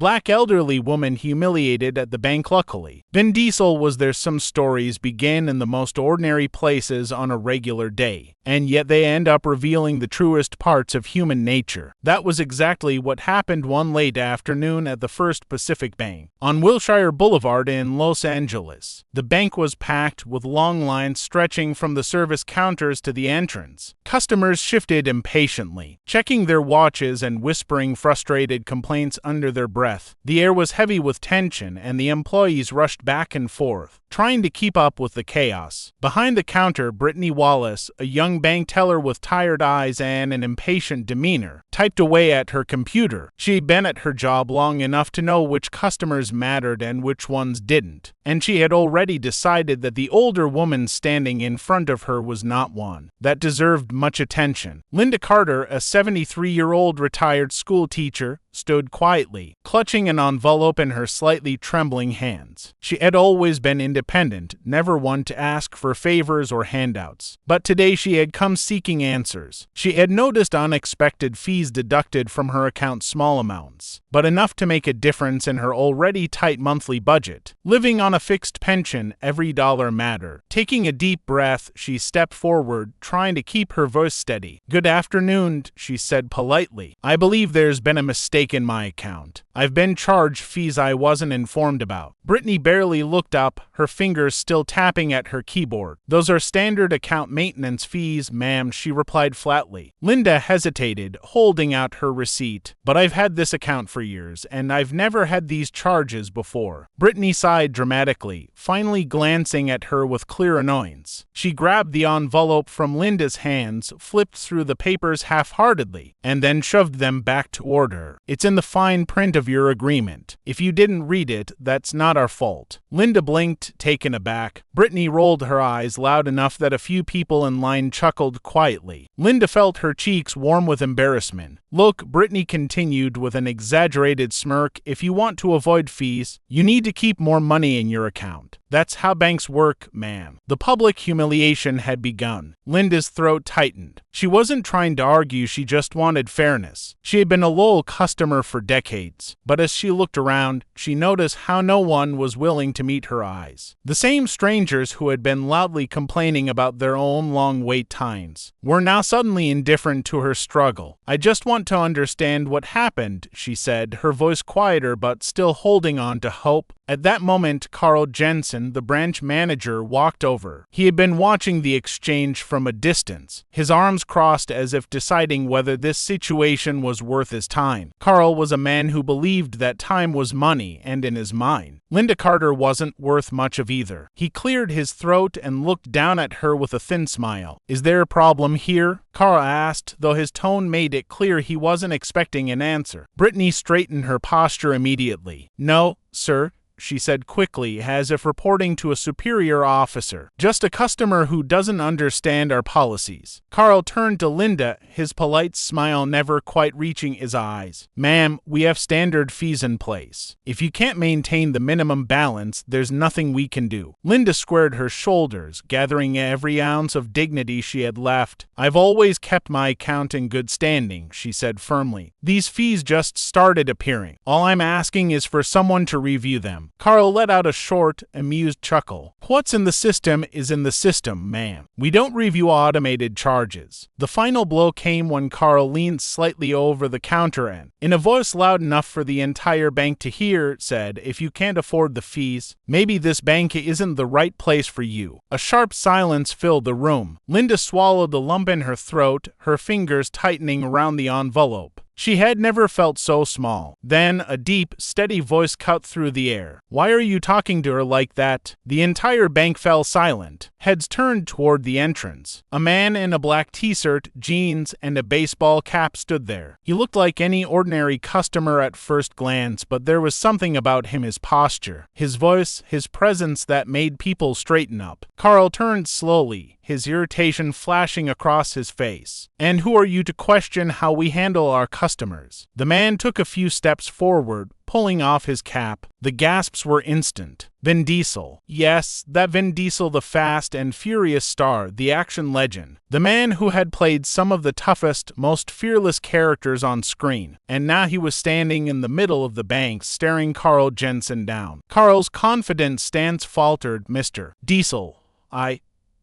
Black elderly woman humiliated at the bank. Luckily, Vin Diesel was there. Some stories begin in the most ordinary places on a regular day, and yet they end up revealing the truest parts of human nature. That was exactly what happened one late afternoon at the First Pacific Bank on Wilshire Boulevard in Los Angeles. The bank was packed, with long lines stretching from the service counters to the entrance. Customers shifted impatiently, checking their watches and whispering frustrated complaints under their breath. The air was heavy with tension, and the employees rushed back and forth, trying to keep up with the chaos. Behind the counter, Brittany Wallace, a young bank teller with tired eyes and an impatient demeanor, typed away at her computer. She'd been at her job long enough to know which customers mattered and which ones didn't, and she had already decided that the older woman standing in front of her was not one that deserved much attention. Linda Carter, a 73-year-old retired school teacher, stood quietly, clutching an envelope in her slightly trembling hands. She had always been independent, never one to ask for favors or handouts. But today she had come seeking answers. She had noticed unexpected fees deducted from her account, small amounts, but enough to make a difference in her already tight monthly budget. Living on a fixed pension, every dollar mattered. Taking a deep breath, she stepped forward, trying to keep her voice steady. "Good afternoon," she said politely. "I believe there's been a mistake in my account. I've been charged fees I wasn't informed about." Brittany barely looked up, her fingers still tapping at her keyboard. "Those are standard account maintenance fees, ma'am," she replied flatly. Linda hesitated, holding out her receipt. "But I've had this account for years, and I've never had these charges before." Brittany sighed dramatically, finally glancing at her with clear annoyance. She grabbed the envelope from Linda's hands, flipped through the papers half-heartedly, and then shoved them back toward her. "It's in the fine print of your agreement. If you didn't read it, that's not our fault." Linda blinked, taken aback. Brittany rolled her eyes loud enough that a few people in line chuckled quietly. Linda felt her cheeks warm with embarrassment. "Look," Brittany continued with an exaggerated smirk, "if you want to avoid fees, you need to keep more money in your account. That's how banks work, ma'am." The public humiliation had begun. Linda's throat tightened. She wasn't trying to argue, she just wanted fairness. She had been a loyal customer for decades, but as she looked around, she noticed how no one was willing to meet her eyes. The same strangers who had been loudly complaining about their own long wait times were now suddenly indifferent to her struggle. "I just want to understand what happened," she said, her voice quieter but still holding on to hope. At that moment, Carl Jensen, the branch manager, walked over. He had been watching the exchange from a distance, his arms crossed as if deciding whether this situation was worth his time. Carl was a man who believed that time was money, and in his mind, Linda Carter wasn't worth much of either. He cleared his throat and looked down at her with a thin smile. "Is there a problem here?" Carl asked, though his tone made it clear he wasn't expecting an answer. Brittany straightened her posture immediately. "No, sir," she said quickly, as if reporting to a superior officer. "Just a customer who doesn't understand our policies." Carl turned to Linda, his polite smile never quite reaching his eyes. "Ma'am, we have standard fees in place. If you can't maintain the minimum balance, there's nothing we can do." Linda squared her shoulders, gathering every ounce of dignity she had left. "I've always kept my account in good standing," she said firmly. "These fees just started appearing. All I'm asking is for someone to review them." Carl let out a short, amused chuckle. "What's in the system is in the system, ma'am. We don't review automated charges." The final blow came when Carl leaned slightly over the counter and, in a voice loud enough for the entire bank to hear, said, "If you can't afford the fees, maybe this bank isn't the right place for you." A sharp silence filled the room. Linda swallowed the lump in her throat, her fingers tightening around the envelope. She had never felt so small. Then a deep, steady voice cut through the air. "Why are you talking to her like that?" The entire bank fell silent. Heads turned toward the entrance. A man in a black t-shirt, jeans, and a baseball cap stood there. He looked like any ordinary customer at first glance, but there was something about him, his posture, his voice, his presence that made people straighten up. Carl turned slowly, his irritation flashing across his face. "And who are you to question how we handle our customers?" The man took a few steps forward, pulling off his cap. The gasps were instant. Vin Diesel. Yes, that Vin Diesel, the Fast and Furious star, the action legend. The man who had played some of the toughest, most fearless characters on screen. And now he was standing in the middle of the bank, staring Carl Jensen down. Carl's confident stance faltered. "Mr. Diesel,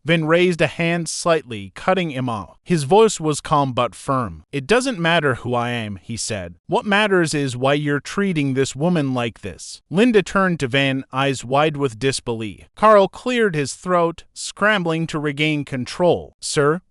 Vin raised a hand slightly, cutting him off. His voice was calm but firm. "It doesn't matter who I am," he said. "What matters is why you're treating this woman like this." Linda turned to Vin, eyes wide with disbelief. Carl cleared his throat, scrambling to regain control. "Sir,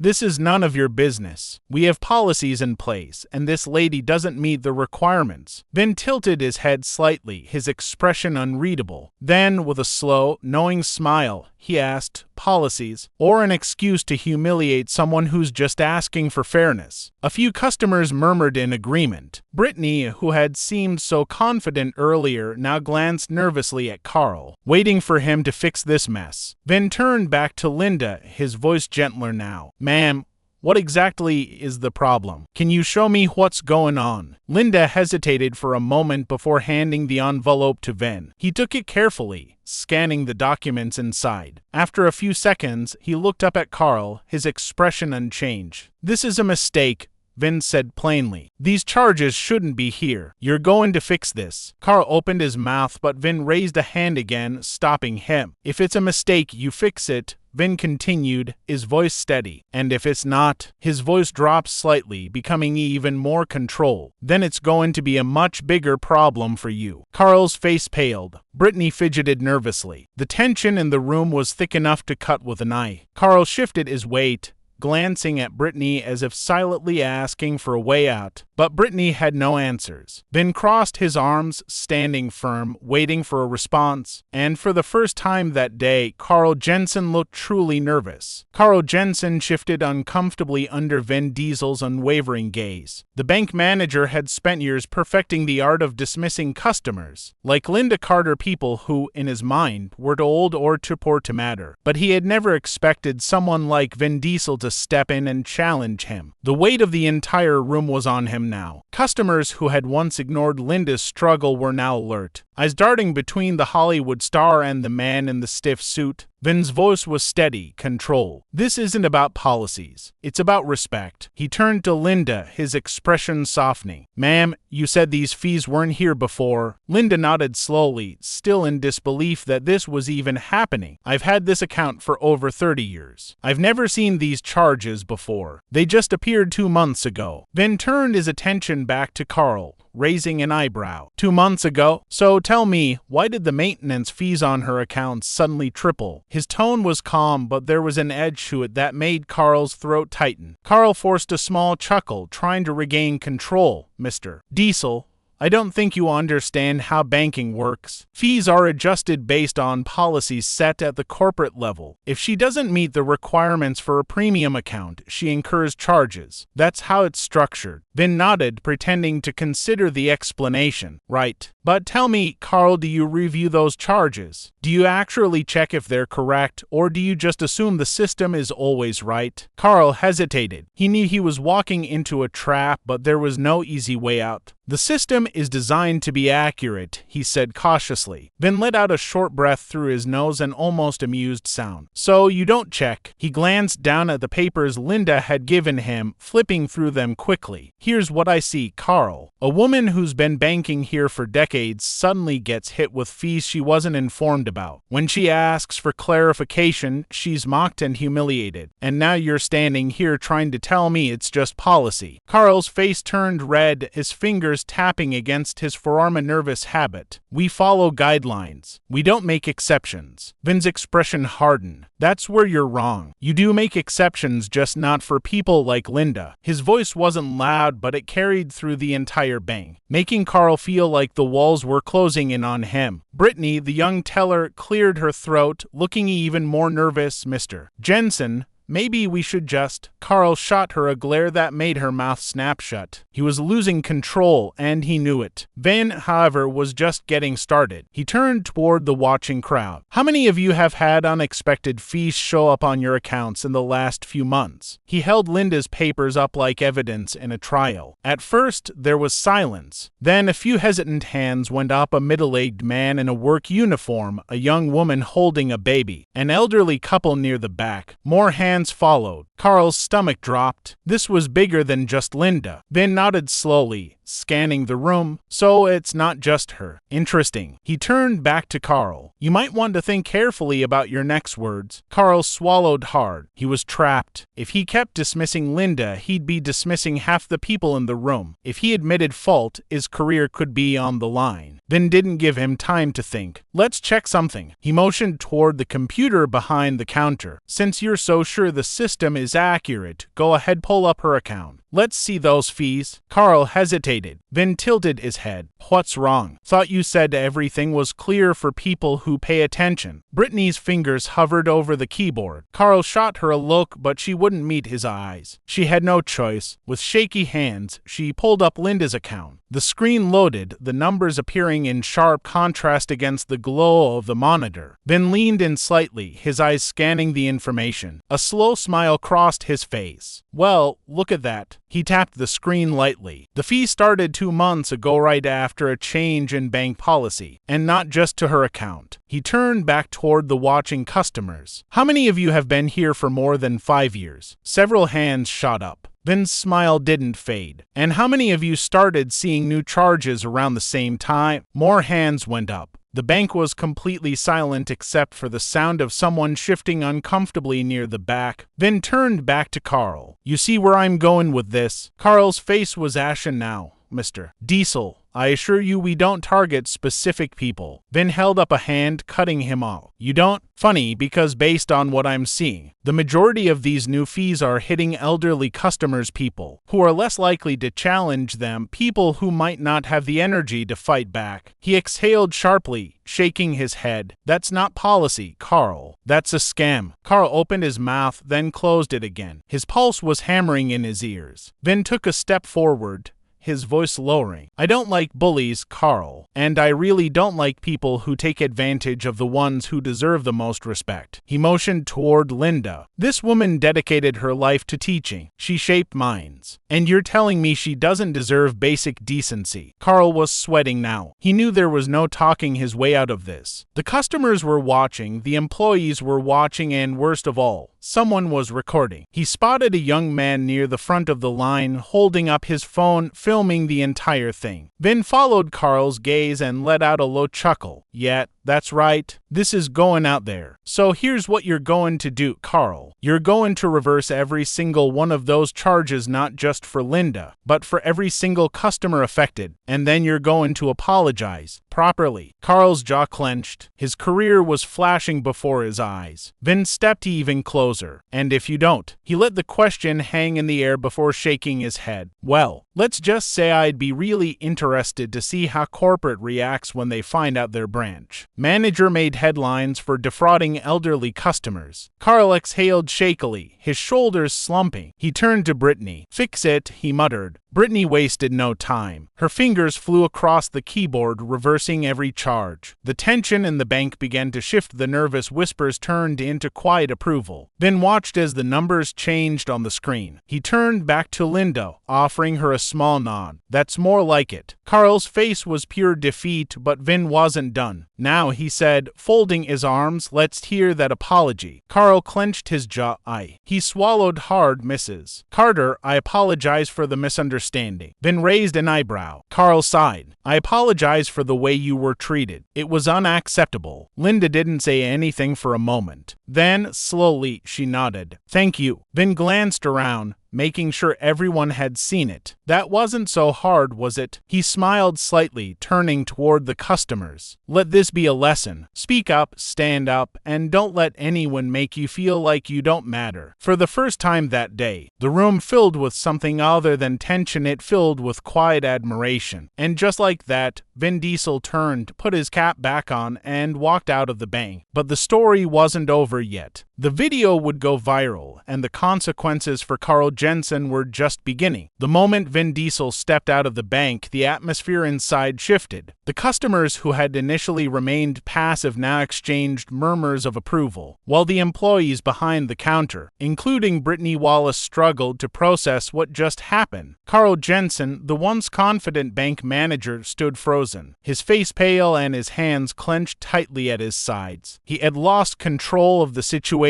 this is none of your business. We have policies in place, and this lady doesn't meet the requirements." Vin tilted his head slightly, his expression unreadable. Then, with a slow, knowing smile, he asked, "Policies, or an excuse to humiliate someone who's just asking for fairness?" A few customers murmured in agreement. Brittany, who had seemed so confident earlier, now glanced nervously at Carl, waiting for him to fix this mess. Vin turned back to Linda, his voice gentler now. "Ma'am, what exactly is the problem? Can you show me what's going on?" Linda hesitated for a moment before handing the envelope to Vin. He took it carefully, scanning the documents inside. After a few seconds, he looked up at Carl, his expression unchanged. "This is a mistake," Vin said plainly. "These charges shouldn't be here. You're going to fix this." Carl opened his mouth, but Vin raised a hand again, stopping him. "If it's a mistake, you fix it," Vin continued, his voice steady. "And if it's not," his voice dropped slightly, becoming even more controlled, "then it's going to be a much bigger problem for you." Carl's face paled. Brittany fidgeted nervously. The tension in the room was thick enough to cut with a knife. Carl shifted his weight, glancing at Brittany as if silently asking for a way out. But Brittany had no answers. Vin crossed his arms, standing firm, waiting for a response. And for the first time that day, Carl Jensen looked truly nervous. Carl Jensen shifted uncomfortably under Vin Diesel's unwavering gaze. The bank manager had spent years perfecting the art of dismissing customers, like Linda Carter, people who, in his mind, were too old or too poor to matter. But he had never expected someone like Vin Diesel to step in and challenge him. The weight of the entire room was on him now. Customers who had once ignored Linda's struggle were now alert, eyes darting between the Hollywood star and the man in the stiff suit. Vin's voice was steady, controlled. "This isn't about policies. It's about respect." He turned to Linda, his expression softening. "Ma'am, you said these fees weren't here before." Linda nodded slowly, still in disbelief that this was even happening. "I've had this account for over 30 years. I've never seen these charges before. They just appeared 2 months ago." Vin turned his attention back to Carl, raising an eyebrow. 2 months ago? So tell me, why did the maintenance fees on her account suddenly triple? His tone was calm, but there was an edge to it that made Carl's throat tighten. Carl forced a small chuckle, trying to regain control. "Mr. Diesel, I don't think you understand how banking works. Fees are adjusted based on policies set at the corporate level. If she doesn't meet the requirements for a premium account, she incurs charges. That's how it's structured." Vin nodded, pretending to consider the explanation. "Right. But tell me, Carl, do you review those charges? Do you actually check if they're correct, or do you just assume the system is always right?" Carl hesitated. He knew he was walking into a trap, but there was no easy way out. "The system is designed to be accurate," he said cautiously. Vin let out a short breath through his nose, an almost amused sound. "So you don't check." He glanced down at the papers Linda had given him, flipping through them quickly. "Here's what I see, Carl. A woman who's been banking here for decades suddenly gets hit with fees she wasn't informed about. When she asks for clarification, she's mocked and humiliated. And now you're standing here trying to tell me it's just policy." Carl's face turned red, his fingers tapping against his forearm, a nervous habit. "We follow guidelines. We don't make exceptions." Vin's expression hardened. "That's where you're wrong. You do make exceptions, just not for people like Linda." His voice wasn't loud, but it carried through the entire bank, making Carl feel like the walls were closing in on him. Brittany, the young teller, cleared her throat, looking even more nervous. "Mr. Jensen, Maybe we should just. Carl shot her a glare that made her mouth snap shut. He was losing control, and he knew it. Vin, however, was just getting started. He turned toward the watching crowd. How many of you have had unexpected fees show up on your accounts in the last few months? He held Linda's papers up like evidence in a trial. At first, there was silence. Then a few hesitant hands went up. A middle-aged man in a work uniform, a young woman holding a baby, an elderly couple near the back. More hands followed. Carl's stomach dropped. This was bigger than just Linda. Vin nodded slowly, scanning the room. So it's not just her. Interesting. He turned back to Carl. You might want to think carefully about your next words. Carl swallowed hard. He was trapped. If he kept dismissing Linda, he'd be dismissing half the people in the room. If he admitted fault, his career could be on the line. Vin didn't give him time to think. Let's check something. He motioned toward the computer behind the counter. Since you're so sure the system is accurate, go ahead, pull up her account. Let's see those fees. Carl hesitated. Vin tilted his head. What's wrong? Thought you said everything was clear for people who pay attention. Brittany's fingers hovered over the keyboard. Carl shot her a look, but she wouldn't meet his eyes. She had no choice. With shaky hands, she pulled up Linda's account. The screen loaded, the numbers appearing in sharp contrast against the glow of the monitor. Vin leaned in slightly, his eyes scanning the information. A slow smile crossed his face. Well, look at that. He tapped the screen lightly. The fee started 2 months ago, right after a change in bank policy, and not just to her account. He turned back toward the watching customers. How many of you have been here for more than 5 years? Several hands shot up. Vin's smile didn't fade. And how many of you started seeing new charges around the same time? More hands went up. The bank was completely silent except for the sound of someone shifting uncomfortably near the back. Vin turned back to Carl. You see where I'm going with this? Carl's face was ashen now. Mr. Diesel, I assure you we don't target specific people. Vin held up a hand, cutting him off. You don't? Funny, because based on what I'm seeing, the majority of these new fees are hitting elderly customers, people who are less likely to challenge them, people who might not have the energy to fight back. He exhaled sharply, shaking his head. That's not policy, Carl. That's a scam. Carl opened his mouth, then closed it again. His pulse was hammering in his ears. Vin took a step forward, his voice lowering. I don't like bullies, Carl, and I really don't like people who take advantage of the ones who deserve the most respect. He motioned toward Linda. This woman dedicated her life to teaching. She shaped minds. And you're telling me she doesn't deserve basic decency? Carl was sweating now. He knew there was no talking his way out of this. The customers were watching, the employees were watching, and worst of all, someone was recording. He spotted a young man near the front of the line, holding up his phone, filming the entire thing. Vin followed Carl's gaze and let out a low chuckle. Yet, that's right, this is going out there. So here's what you're going to do, Carl. You're going to reverse every single one of those charges, not just for Linda, but for every single customer affected. And then you're going to apologize properly. Carl's jaw clenched. His career was flashing before his eyes. Vin stepped even closer. And if you don't? He let the question hang in the air before shaking his head. Well, let's just say I'd be really interested to see how corporate reacts when they find out their branch manager made headlines for defrauding elderly customers. Carl exhaled shakily, his shoulders slumping. He turned to Brittany. Fix it, he muttered. Brittany wasted no time. Her fingers flew across the keyboard, reversing every charge. The tension in the bank began to shift. The nervous whispers turned into quiet approval. Vin watched as the numbers changed on the screen. He turned back to Linda, offering her a small nod. That's more like it. Carl's face was pure defeat, but Vin wasn't done. Now, he said, folding his arms, let's hear that apology. Carl clenched his jaw. He swallowed hard. Mrs. Carter, I apologize for the misunderstanding. Vin raised an eyebrow. Carl sighed. I apologize for the way you were treated. It was unacceptable. Linda didn't say anything for a moment. Then, slowly, she nodded. Thank you. Vin glanced around. making sure everyone had seen it. That wasn't so hard, was it? He smiled slightly, turning toward the customers. Let this be a lesson. Speak up, stand up, and don't let anyone make you feel like you don't matter. For the first time that day, the room filled with something other than tension. It filled with quiet admiration. And just like that, Vin Diesel turned, put his cap back on, and walked out of the bank. But the story wasn't over yet. The video would go viral, and the consequences for Carl Jensen were just beginning. The moment Vin Diesel stepped out of the bank, the atmosphere inside shifted. The customers who had initially remained passive now exchanged murmurs of approval, while the employees behind the counter, including Brittany Wallace, struggled to process what just happened. Carl Jensen, the once confident bank manager, stood frozen, his face pale and his hands clenched tightly at his sides. He had lost control of the situation,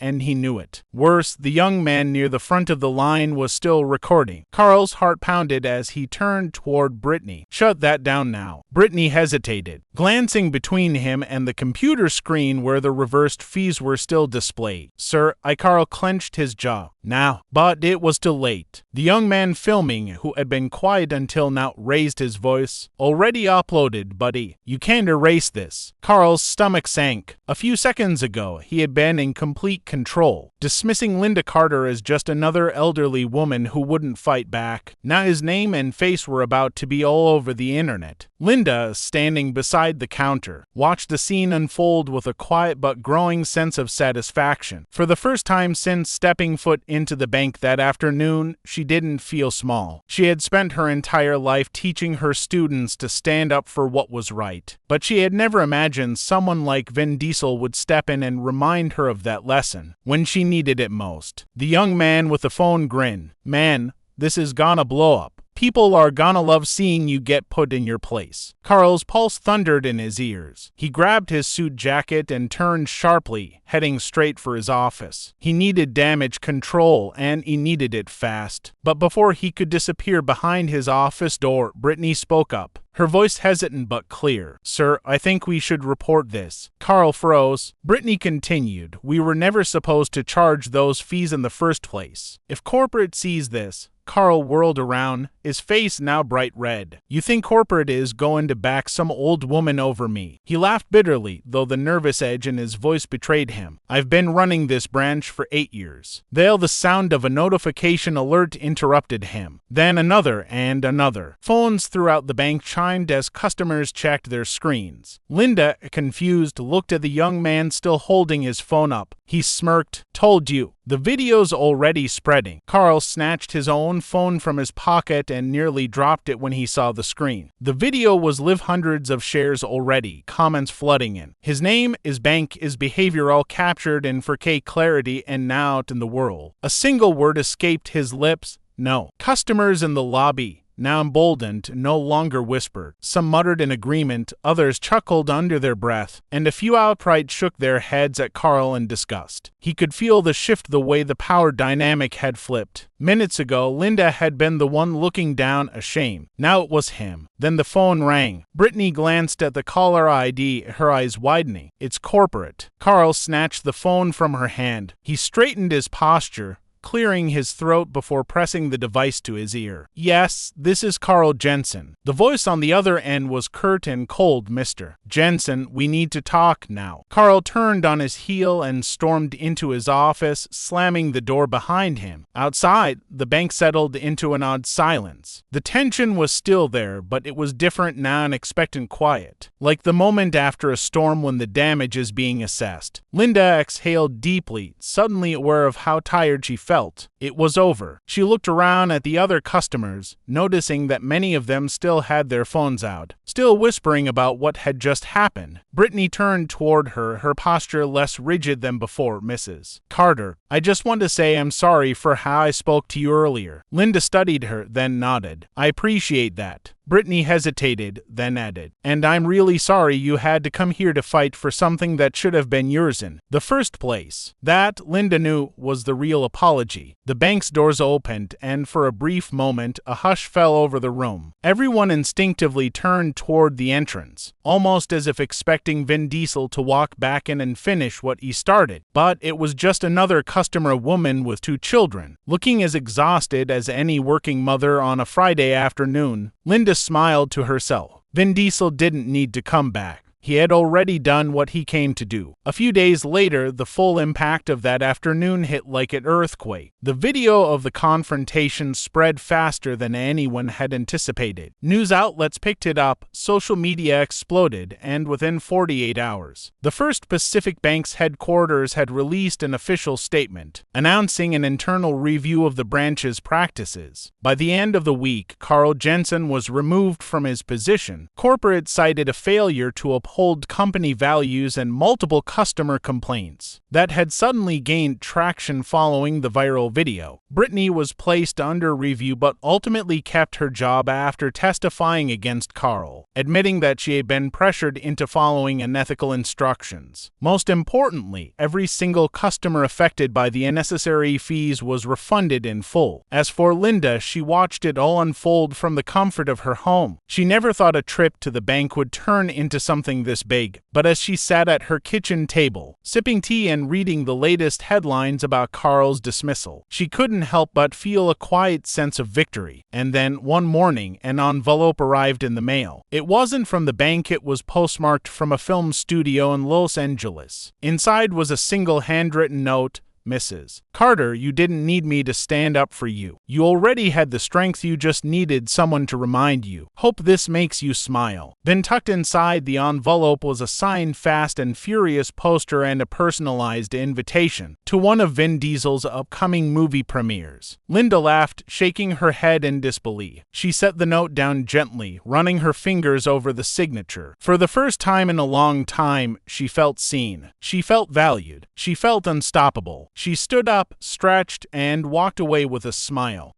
and he knew it. Worse, the young man near the front of the line was still recording. Carl's heart pounded as he turned toward Brittany. "Shut that down now." Brittany hesitated, glancing between him and the computer screen where the reversed fees were still displayed. "Sir," Carl clenched his jaw. "Now." But it was too late. The young man filming, who had been quiet until now, raised his voice. "Already uploaded, buddy. You can't erase this." Carl's stomach sank. A few seconds ago, he had been in complete control, dismissing Linda Carter as just another elderly woman who wouldn't fight back. Now his name and face were about to be all over the internet. Linda, standing beside the counter, watched the scene unfold with a quiet but growing sense of satisfaction. For the first time since stepping foot into the bank that afternoon, she didn't feel small. She had spent her entire life teaching her students to stand up for what was right, but she had never imagined someone like Vin Diesel would step in and remind her of that lesson when she needed it most. The young man with the phone grinned. "Man, this is gonna blow up. People are gonna love seeing you get put in your place." Carl's pulse thundered in his ears. He grabbed his suit jacket and turned sharply, heading straight for his office. He needed damage control, and he needed it fast. But before he could disappear behind his office door, Brittany spoke up, her voice hesitant but clear. "Sir, I think we should report this." Carl froze. Brittany continued, "We were never supposed to charge those fees in the first place. If corporate sees this..." Carl whirled around, his face now bright red. "You think corporate is going to back some old woman over me?" He laughed bitterly, though the nervous edge in his voice betrayed him. "I've been running this branch for 8 years. The sound of a notification alert interrupted him. Then another and another. Phones throughout the bank chimed as customers checked their screens. Linda, confused, looked at the young man still holding his phone up. He smirked. "Told you." The video's already spreading. Carl snatched his own phone from his pocket and nearly dropped it when he saw the screen. The video was live hundreds of shares already, comments flooding in. His name, his bank, his behavior all captured in 4K clarity and now out in the world. A single word escaped his lips. No. Customers in the lobby, now emboldened, no longer whispered. Some muttered in agreement, others chuckled under their breath, and a few outright shook their heads at Carl in disgust. He could feel the shift the way the power dynamic had flipped. Minutes ago, Linda had been the one looking down, ashamed. Now it was him. Then the phone rang. Brittany glanced at the caller ID, her eyes widening. "It's corporate." Carl snatched the phone from her hand. He straightened his posture, clearing his throat before pressing the device to his ear. "Yes, this is Carl Jensen." The voice on the other end was curt and cold. "Mr. Jensen, we need to talk now." Carl turned on his heel and stormed into his office, slamming the door behind him. Outside, the bank settled into an odd silence. The tension was still there, but it was different now, and expectant quiet, like the moment after a storm when the damage is being assessed. Linda exhaled deeply, suddenly aware of how tired she felt. It was over. She looked around at the other customers, noticing that many of them still had their phones out, still whispering about what had just happened. Brittany turned toward her, her posture less rigid than before. "Mrs. Carter, I just want to say I'm sorry for how I spoke to you earlier." Linda studied her, then nodded. "I appreciate that. Brittany hesitated, then added, "And I'm really sorry you had to come here to fight for something that should have been yours in the first place." That, Linda knew, was the real apology. The bank's doors opened, and for a brief moment, a hush fell over the room. Everyone instinctively turned toward the entrance, almost as if expecting Vin Diesel to walk back in and finish what he started. But it was just another customer woman with 2 children, looking as exhausted as any working mother on a Friday afternoon. Linda smiled to herself. Vin Diesel didn't need to come back. He had already done what he came to do. A few days later, the full impact of that afternoon hit like an earthquake. The video of the confrontation spread faster than anyone had anticipated. News outlets picked it up, social media exploded, and within 48 hours, the First Pacific Bank's headquarters had released an official statement, announcing an internal review of the branch's practices. By the end of the week, Carl Jensen was removed from his position. Corporate cited a failure to uphold company values and multiple customer complaints that had suddenly gained traction following the viral video. Brittany was placed under review but ultimately kept her job after testifying against Carl, admitting that she had been pressured into following unethical instructions. Most importantly, every single customer affected by the unnecessary fees was refunded in full. As for Linda, she watched it all unfold from the comfort of her home. She never thought a trip to the bank would turn into something this big, but as she sat at her kitchen table, sipping tea and reading the latest headlines about Carl's dismissal, she couldn't help but feel a quiet sense of victory. And then, one morning, an envelope arrived in the mail. It wasn't from the bank, it was postmarked from a film studio in Los Angeles. Inside was a single handwritten note: "Mrs. Carter, you didn't need me to stand up for you. You already had the strength, you just needed someone to remind you. Hope this makes you smile." Then tucked inside the envelope was a signed Fast and Furious poster and a personalized invitation to one of Vin Diesel's upcoming movie premieres. Linda laughed, shaking her head in disbelief. She set the note down gently, running her fingers over the signature. For the first time in a long time, she felt seen. She felt valued. She felt unstoppable. She stood up, stretched, and walked away with a smile.